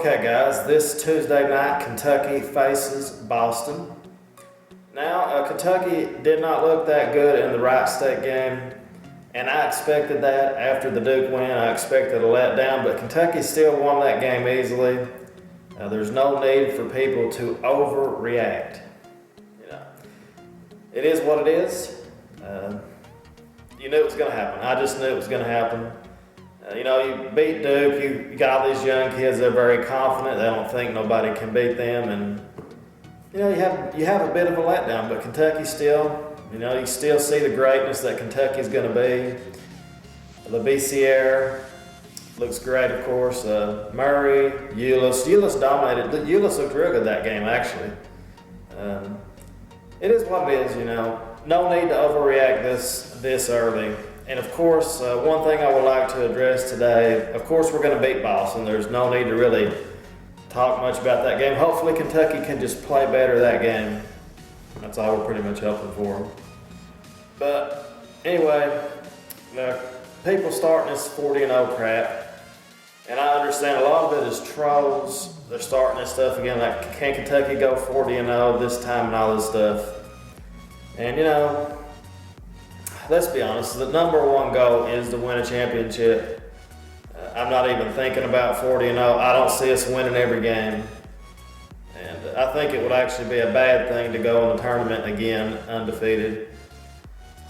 Okay guys, this Tuesday night Kentucky faces Boston. Now Kentucky did not look that good in the Wright State game, and I expected that after the Duke win. I expected a letdown, but Kentucky still won that game easily. There's no need for people to overreact. It is what it is. You knew it was going to happen. I just knew it was going to happen. You beat Duke, you got all these young kids, they're very confident, they don't think nobody can beat them, and you have a bit of a letdown, but Kentucky still, you still see the greatness that Kentucky's going to be. The BCR looks great, of course. Murray, Euless dominated. Euless looked real good that game, actually. It is what it is, No need to overreact this early. And of course, one thing I would like to address today, of course we're going to beat Boston. There's no need to really talk much about that game. Hopefully Kentucky can just play better that game. That's all we're pretty much hoping for. But anyway, people starting this 40-0 crap. And I understand a lot of it is trolls. They're starting this stuff again, like can Kentucky go 40-0 this time and all this stuff. And let's be honest, the number one goal is to win a championship. I'm not even thinking about 40-0. I don't see us winning every game. And I think it would actually be a bad thing to go in the tournament again undefeated.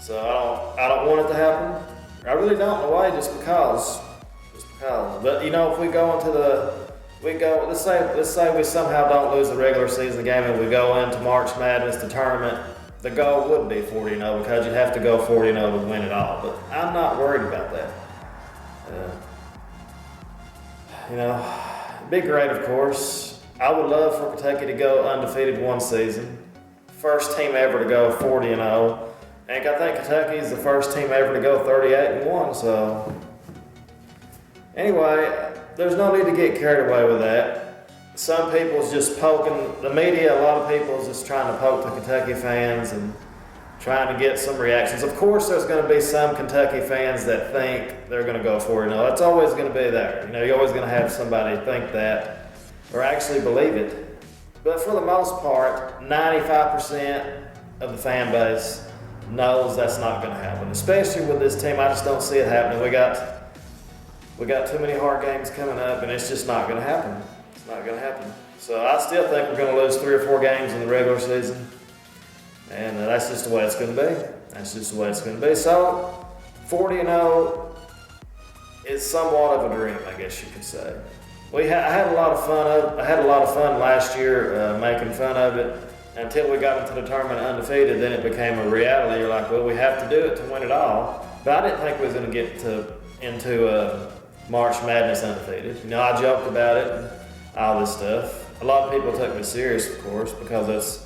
So I don't want it to happen. I really don't, in a way, just because. But if we go into let's say we somehow don't lose the regular season game and we go into March Madness, the tournament, the goal would be 40-0 because you have to go 40-0 to win it all. But I'm not worried about that. It'd be great, of course. I would love for Kentucky to go undefeated one season. First team ever to go 40-0. And I think Kentucky is the first team ever to go 38-1. So anyway, there's no need to get carried away with that. Some people's just poking, the media, a lot of people is just trying to poke the Kentucky fans and trying to get some reactions. Of course, there's going to be some Kentucky fans that think they're going to go 40-0. That's always going to be there. You're always going to have somebody think that or actually believe it. But for the most part, 95% of the fan base knows that's not going to happen. Especially with this team, I just don't see it happening. We got too many hard games coming up, and it's just not going to happen. It's not going to happen. So I still think we're going to lose 3 or 4 games in the regular season. And that's just the way it's going to be. That's just the way it's going to be. So 40-0 is somewhat of a dream, I guess you could say. I had a lot of fun last year making fun of it until we got into the tournament undefeated. Then it became a reality. You're like, well, we have to do it to win it all. But I didn't think we was going to get into March Madness undefeated. I joked about it and all this stuff. A lot of people took me serious, of course, because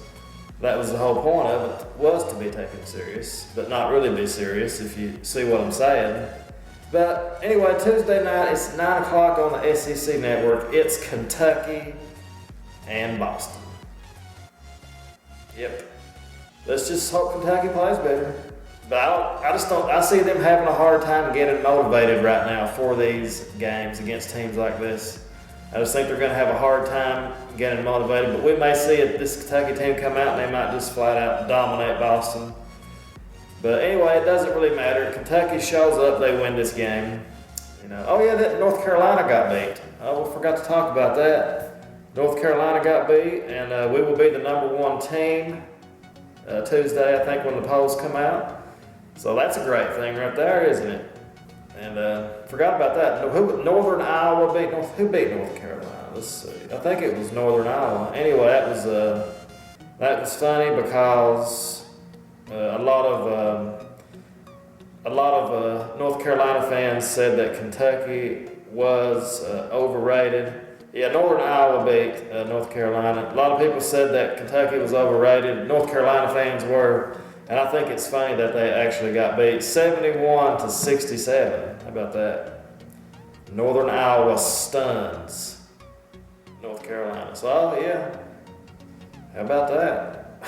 that was the whole point of it, was to be taken serious, but not really be serious, if you see what I'm saying. But anyway, Tuesday night, it's 9 o'clock on the SEC network. It's Kentucky and Boston. Yep. Let's just hope Kentucky plays better. But I see them having a hard time getting motivated right now for these games against teams like this. I just think they're going to have a hard time getting motivated. But we may see this Kentucky team come out and they might just flat out dominate Boston. But anyway, it doesn't really matter. Kentucky shows up, they win this game. Oh yeah, that North Carolina got beat. Oh, we forgot to talk about that. North Carolina got beat, and we will be the number 1 team Tuesday, I think, when the polls come out. So that's a great thing right there, isn't it? And forgot about that. Northern Iowa beat who beat North Carolina? Let's see. I think it was Northern Iowa. Anyway, that was funny because a lot of North Carolina fans said that Kentucky was overrated. Yeah, Northern Iowa beat North Carolina. A lot of people said that Kentucky was overrated. North Carolina fans were. And I think it's funny that they actually got beat 71-67. How about that? Northern Iowa stuns North Carolina. So, yeah. How about that?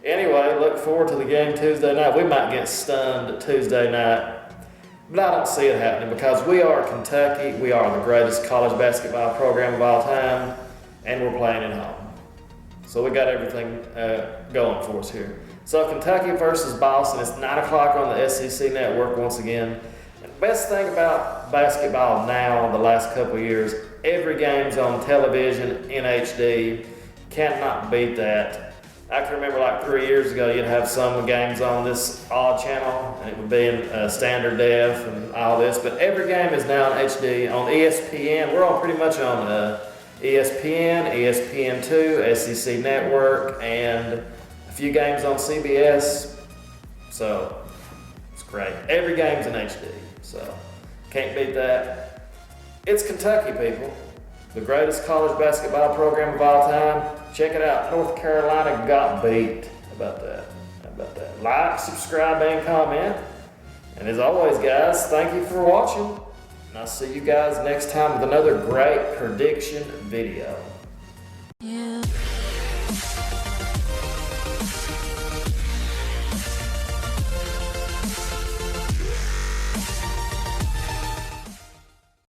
Anyway, look forward to the game Tuesday night. We might get stunned Tuesday night But I don't see it happening because we are Kentucky. We are the greatest college basketball program of all time, and we're playing at home. So we got everything going for us here. So Kentucky versus Boston. It's 9 o'clock on the SEC network once again. And the best thing about basketball now, the last couple of years, every game's on television in HD. Cannot beat that. I can remember like 3 years ago, you'd have some games on this odd channel, and it would be in standard def and all this. But every game is now in HD on ESPN. We're all pretty much on ESPN, ESPN2, SEC Network, and a few games on CBS. So it's great. Every game's in HD. So can't beat that. It's Kentucky, people. The greatest college basketball program of all time. Check it out. North Carolina got beat. How about that? How about that? Like, subscribe, and comment. And as always, guys, thank you for watching. And I'll see you guys next time with another great prediction video.